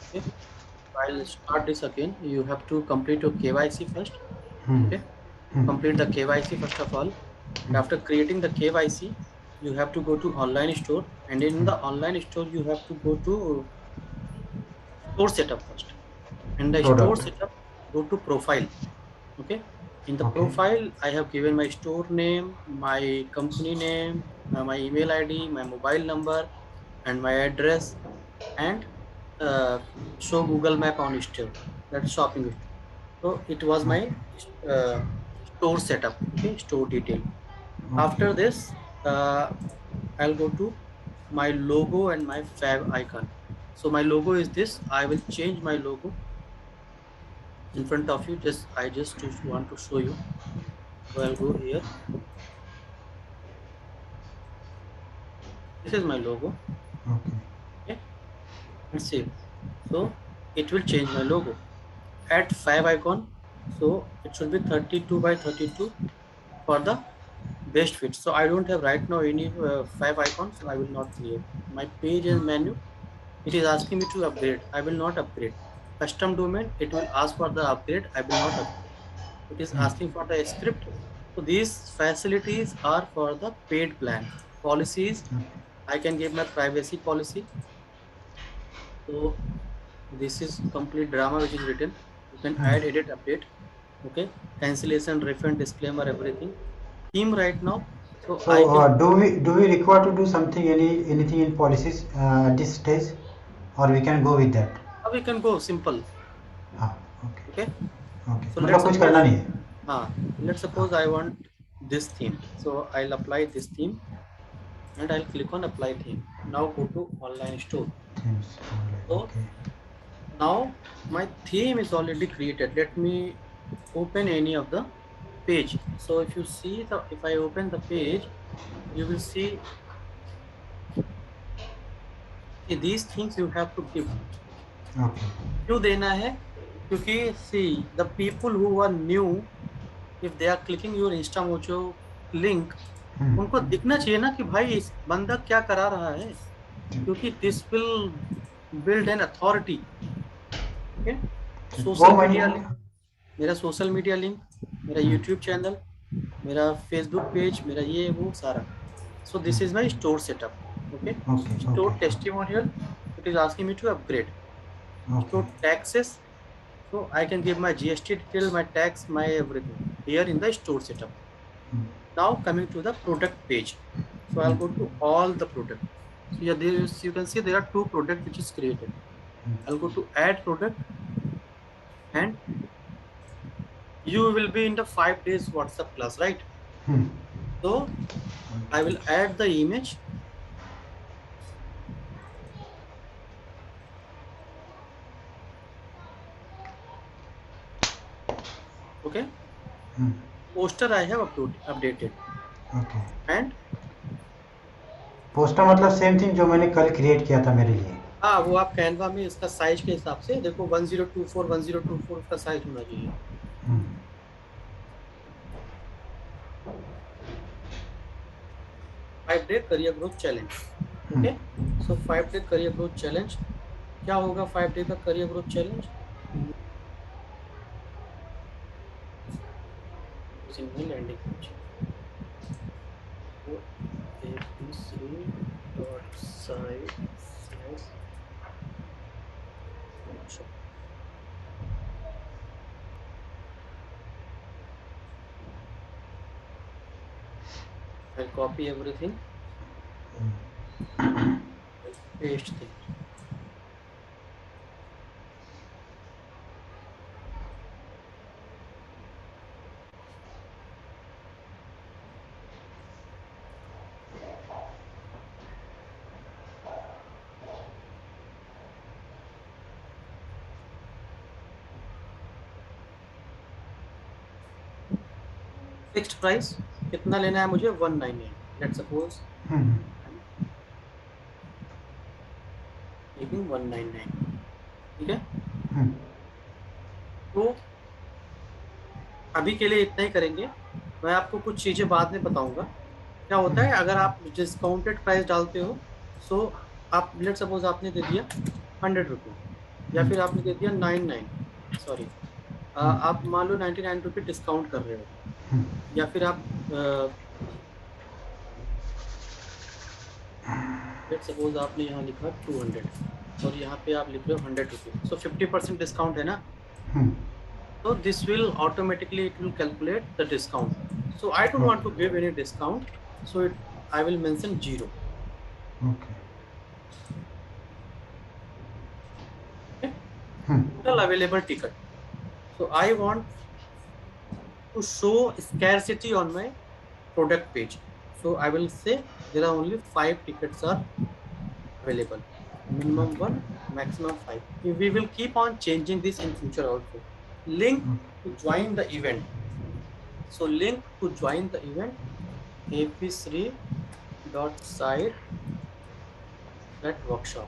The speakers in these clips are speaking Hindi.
Okay, I'll start this again. You have to complete your KYC first. Hmm. Okay, Hmm. complete the KYC first of all, and after creating the KYC, you have to go to online store, and in Hmm. the online store you have to go to store setup first. In the store Product. setup, go to profile. Okay, in the Okay. profile I have given my store name, my company name, my email ID, my mobile number, and my address, and uh, show Google Map on store. That's shopping store. So it was my Okay. uh, store setup. Okay, store detail. Okay. After this, uh, I'll go to my logo and my fab icon. So my logo is this. I will change my logo in front of you. Just want to show you. So I'll go here. This is my logo. Okay. Okay, and save. So it will change my logo. Add fab icon. So it should be 32 by 32 for the best fit. So I don't have right now any fab icons. So I will not create. My page and menu. It is asking me to upgrade. I will not upgrade. Custom domain. It will ask for the upgrade. I will not upgrade. It is Hmm. asking for the script. So these facilities are for the paid plan. Policies. Okay. I can give my privacy policy. So this is complete drama which is written. You can Hmm. add, edit, update. Okay, cancellation, refund, disclaimer, everything. Theme right now. So So I can. do we require to do something anything in policies at this stage, or we can go with that? We can go simple. हाँ. Okay. Okay. Okay. So let's मतलब कुछ करना suppose. नहीं है. Let's हाँ. suppose I want this theme. So I'll apply this theme and I'll click on apply theme. Now go to online store. Themes only. So Okay. now my theme is already created. Let me open any of the page. So if you see the, if I open the page, you will see these things you have to give. Okay. क्यों देना है? क्योंकि see the people who are new, if they are clicking your Insta Mojo link, Hmm. उनको दिखना चाहिए ना कि भाई इस बंदा क्या करा रहा है, ठीक. क्योंकि this will build an authority. Okay, ठीक. वो सोशल मैं. मीडिया लिंक, मेरा सोशल मीडिया लिंक, मेरा Hmm. यूट्यूब चैनल, मेरा फेसबुक पेज, मेरा ये वो सारा. So this is my store setup. Okay, Okay. store Okay. testimonial. It is asking me to upgrade. Okay. Store taxes. So I can give my GST detail, my tax, my everything here in the store setup. Hmm. Now coming to the product page. So I'll Hmm. go to all the product. So yeah, there is, you can see there are two product which is created. I'll go to add product, and you will be in the 5 days WhatsApp class, right? Hmm. So I will add the image. Okay, Hmm. poster I have updated, Okay. and poster मतलब सेम थिंग जो मैंने कल क्रिएट किया था मेरे लिए. हाँ वो आप कैनवा में इसका साइज के हिसाब से देखो 1024 का साइज होना चाहिए. Hmm. 5 day career growth challenge. Hmm. Okay, so 5 day career growth challenge. क्या होगा 5 day का career growth challenge? Single landing page. तो abc dot site slash. I'll copy everything, paste there. Fixed price कितना लेना है मुझे? 199. Let suppose Hmm. टेकिंग 199. ठीक है, Hmm. तो अभी के लिए इतना ही करेंगे. मैं आपको कुछ चीजें बाद में बताऊंगा. क्या होता Hmm. है अगर आप डिस्काउंटेड प्राइस डालते हो, सो आप लेट सपोज आपने दे दिया 100 रुपये. या फिर आपने दे दिया 99, सॉरी आप मान लो 99 रुपये डिस्काउंट कर रहे हो, या फिर आप लेट सपोज आपने यहाँ लिखा 200 और यहाँ पे आप लिख रहे हो 100 रुपये, सो 50% डिस्काउंट है ना, so this will automatically it will calculate the discount. So I don't want to give any discount, so I will mention 0. Okay Okay, total available ticket. So I want to show scarcity on my product page, so I will say there are only 5 tickets are available, minimum 1, maximum 5. We will keep on changing this in future also. Link to join the event. So link to join the event, ap3.site that workshop.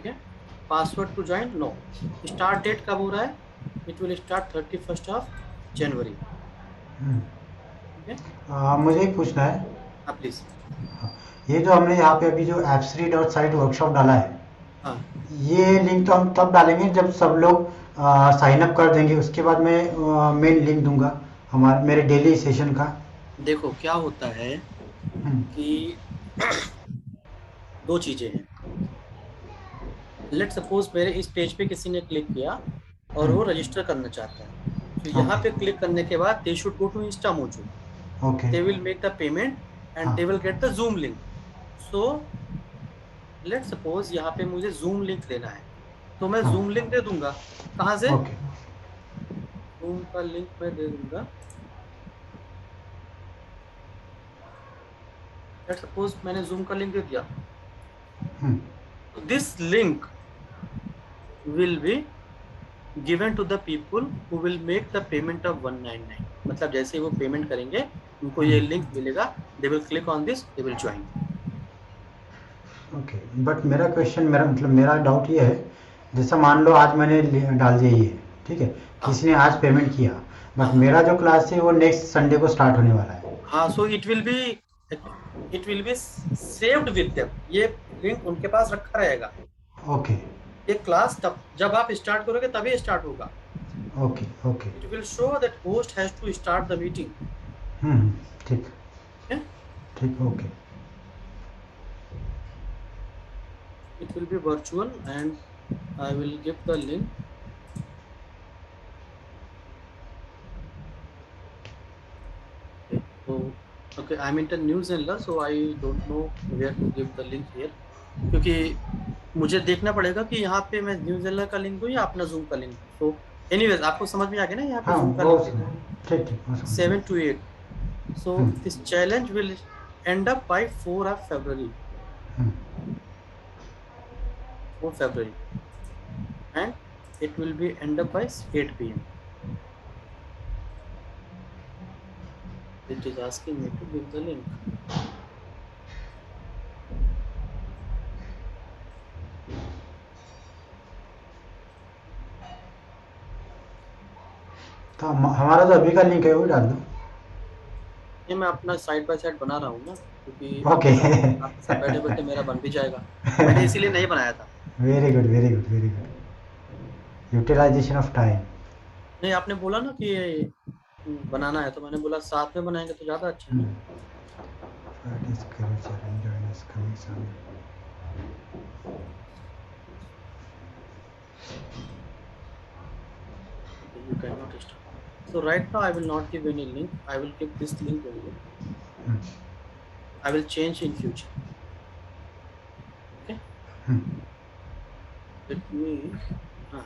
Okay, password to join, no. Start date कब हो रहा है? It will start 31st of January. Okay, मुझे एक पूछना है, हाँ प्लीज. ये जो हमने यहाँ पे अभी जो appsri.site वर्कशॉप डाला है, हाँ ये लिंक तो हम तब डालेंगे जब सब लोग साइन अप कर देंगे, उसके बाद मैं मेन लिंक दूंगा हमारे मेरे डेली सेशन का. देखो क्या होता है कि दो चीजें हैं. लेट सपोज मेरे इस पेज पे किसी ने क्लिक किया और वो रजिस्टर करना चाहता है, तो यहाँ पे क्लिक करने के बाद they should go to Instamojo, okay they will make the payment and they will get the Zoom link. So let's suppose यहाँ पे मुझे Zoom link लेना है, तो मैं Zoom link दे दूंगा. कहाँ से? ओके Zoom का लिंक मैं दे दूंगा. let's suppose मैंने Zoom का लिंक दे दिया, this link will be given to the people who will make the payment of 199. मतलब जैसे ही वो पेमेंट करेंगे उनको ये लिंक मिलेगा, they will click on this, they will join. Okay. But मेरा क्वेश्चन, मेरा डाउट ये है, जैसा मान लो आज मैंने डाल दिया ये, ठीक है, किसी ने आज पेमेंट किया, बट मेरा जो क्लास है वो नेक्स्ट संडे को स्टार्ट होने वाला है. हाँ, so it will be saved with them. ये लिंक उनके पास रखा रहेगा. ओके ये क्लास तब जब आप स्टार्ट करोगे तभी स्टार्ट होगा. Okay okay. It will show that host has to start the meeting. ठीक Okay? ठीक. Okay It will be virtual and I will give the link. Okay, so okay, I'm in the New Zealand, so I don't know where to give the link here, क्योंकि मुझे देखना पड़ेगा कि यहाँ पे मैं न्यूजीलैंड का लिंक दूँ या अपना जूम का लिंक. तो एनीवेज आपको समझ में आ गया ना, यहाँ पे हाँ जूम का वो लिंक देना है ठीक 7 to 8. So this challenge will end up by 4 of February. 4 February, and it will be end up by 8 p.m. It is asking me to give the link. तो हमारा जो अभी का लिंक है वो डाल दो. ये मैं अपना साइड बाय साइड बना रहा हूँ ना, क्योंकि ओके. आपके साथ बैठे बैठे मेरा बन भी जाएगा. मैंने इसीलिए नहीं बनाया था. Very good very good very good. Utilisation of time. नहीं, आपने बोला ना कि ये बनाना है, तो मैंने बोला साथ में बनाएंगे तो ज़्यादा अच्छा है. You cannot start. So right now I will not give any link. I will give this link only. I will change in future. Okay. Let me. हाँ.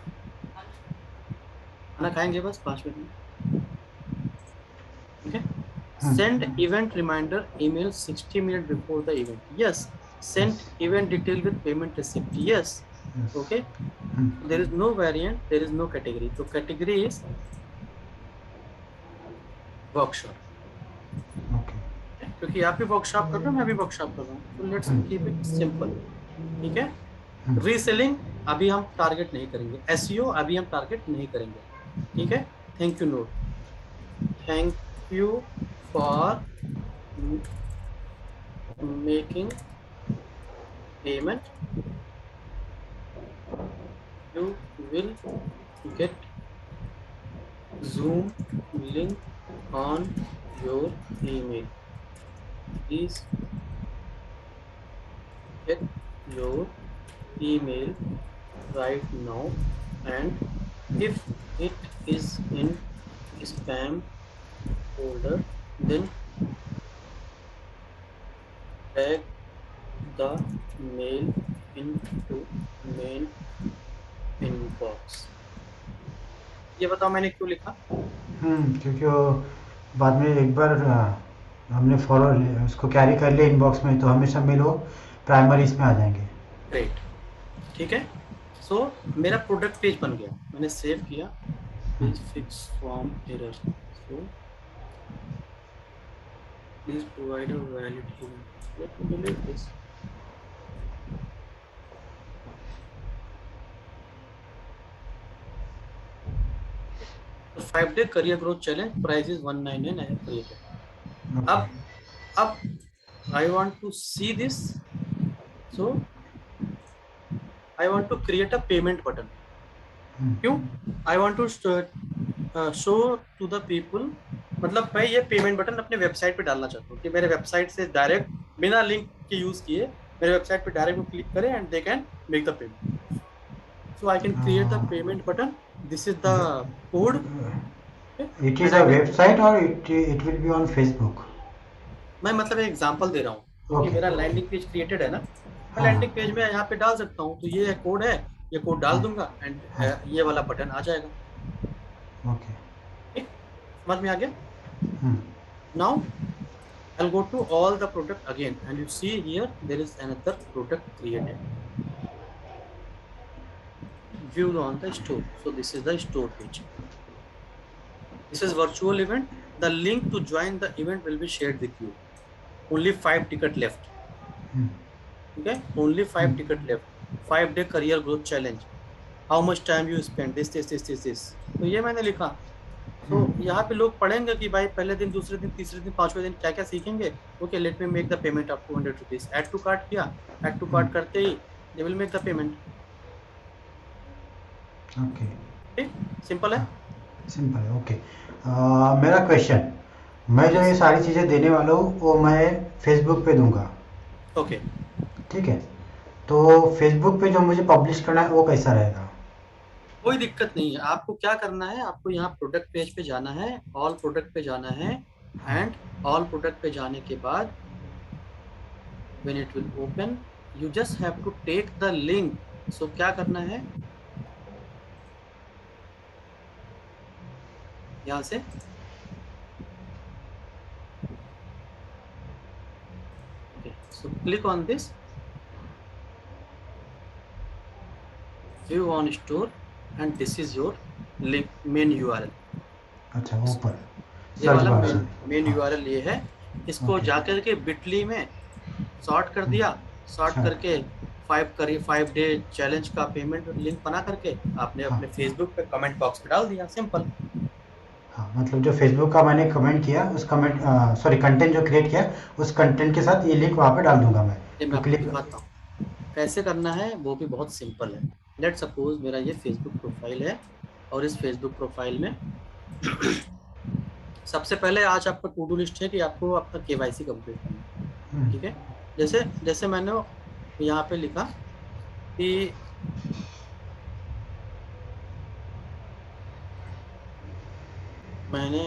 खाना खाएंगे बस 5 मिनट में. Okay. Send event reminder email 60 minutes before the event. Yes. Send event detail with payment receipt. Yes. Okay. There is no variant. There is no category. So category is workshop. क्योंकि आप भी वर्कशॉप कर रहे हो, मैं भी वर्कशॉप कर रहा हूँ, तो लेट्स कीप इट सिंपल. ठीक है. रीसेलिंग अभी हम टारगेट नहीं करेंगे, एसईओ अभी हम टारगेट नहीं करेंगे, ठीक है। Thank you note, thank you for making payment, you will get Zoom link on your email. Please check your email right now, and if it is in spam folder, then drag the mail into main inbox. ये बताओ मैंने क्यों लिखा? क्योंकि वो बाद में एक बार हमने फॉलो उसको कैरी कर लिया इनबॉक्स में, तो हमेशा मेल वो प्राइमरी इसमें आ जाएंगे। ग्रेट, ठीक है। सो मेरा प्रोडक्ट पेज बन गया, मैंने सेव किया, please fix form error, so please provide a valid email, let me delete this. 5 day career growth challenge, price is 199, I have created. अब I want to see this, so I want to create a payment button. क्यों? I want to show to the people, मतलब मैं ये पेमेंट बटन अपने वेबसाइट पे डालना चाहता हूँ कि मेरे वेबसाइट से डायरेक्ट बिना लिंक के यूज किए मेरे वेबसाइट पे डायरेक्ट वो क्लिक करें and they can make the payment. So I can create the payment button, this is the code, it and is I a can, website और it will be on Facebook. मैं मतलब एक एग्जांपल दे रहा हूँ क्योंकि ओके। मेरा लैंडिंग पेज क्रिएटेड है ना, मैं हाँ हाँ लैंडिंग पेज में यहाँ पे डाल सकता हूँ, तो ये कोड है, ये कोड डाल हाँ दूंगा एंड हाँ। ये वाला बटन आ जाएगा। ओके। ठीक, समझ में आ गया? Hmm. Now I'll go to all the product again, and you see here there is another product created. View on the store. So this is the store page. This is virtual event. The link to join the event will be shared with you. Only 5 tickets left. Okay, only 5 tickets left. 5 day career growth challenge. How much time you spend? This. तो ये मैंने लिखा। तो यहाँ पे लोग पढ़ेंगे कि भाई पहले दिन, दूसरे दिन, तीसरे दिन, पांचवें दिन क्या क्या सीखेंगे। Okay, let me make the payment of 200 rupees. Add to cart किया, ऐड टू कार्ट करते ही they will make the payment. Okay. ठीक, सिंपल है। हाँ, सिंपल है। ओके। मेरा क्वेश्चन, मैं जो ये यस, सारी चीज़ें देने वाला हूँ वो मैं फेसबुक पे दूंगा, ओके, ठीक है? तो फेसबुक पे जो मुझे पब्लिश करना है वो कैसा रहेगा? कोई दिक्कत नहीं है। आपको क्या करना है, आपको यहाँ प्रोडक्ट पेज पे जाना है, ऑल प्रोडक्ट पे जाना है, हाँ। एंड ऑल प्रोडक्ट पे जाने के बाद when it will open you just have to take the link. So क्या करना है, यहाँ से okay, so click on this view on store, and this is your link, main URL। अच्छा, ऊपर ये सर्च वाला बार मेन से। मेन हाँ। यूआरएल ये है। इसको ओके। जाकर के बिटली में सॉर्ट कर दिया, सॉर्ट अच्छा। करके 5 डे चैलेंज का पेमेंट लिंक बना करके आपने हाँ अपने फेसबुक पे कमेंट बॉक्स में डाल दिया, सिंपल। हाँ, मतलब जो फेसबुक का मैंने कमेंट किया उस कमेंट सॉरी कंटेंट जो क्रिएट किया उस कंटेंट के साथ ये लिंक वहाँ पे डाल दूंगा मैं। ये मैं तो आपको क्लिक। दिखाता हूँ कैसे करना है, वो भी बहुत सिंपल है। लेट सपोज मेरा ये फेसबुक प्रोफाइल है, और इस फेसबुक प्रोफाइल में सबसे पहले आज आपका टू डू लिस्ट है कि आपको आपका केवाईसी कंप्लीट करना है। ठीक है, जैसे जैसे मैंने यहाँ पे लिखा कि मैंने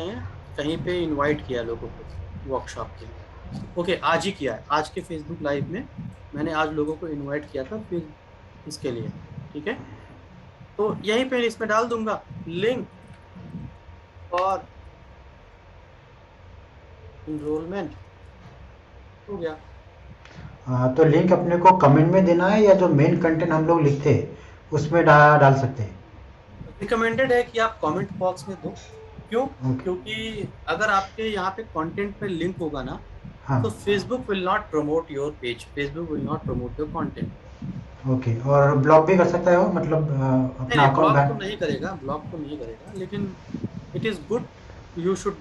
कहीं पे इनवाइट किया लोगों को वर्कशॉप के लिए। ओके, आज ही किया है, आज के फेसबुक लाइव में मैंने आज लोगों को इनवाइट किया था फिर इसके लिए। ठीक है, तो यहीं पे इसमें डाल दूंगा लिंक फॉर इनरोलमेंट, हो गया। तो लिंक अपने को कमेंट में देना है या जो मेन कंटेंट हम लोग लिखते हैं उसमें डाल सकते हैं? रिकमेंडेड है कि आप कमेंट बॉक्स में दो। क्यों? ओके। क्योंकि अगर आपके यहाँ पे कंटेंट पे लिंक होगा ना, हाँ। तो Facebook will not promote your page, Facebook will not promote your content. Okay, और ब्लॉक भी कर सकता है वो, मतलब नहीं अपना नहीं, अकाउंट ब्लॉक तो बैन? नहीं करेगा, ब्लॉक तो नहीं करेगा, लेकिन it is good, you should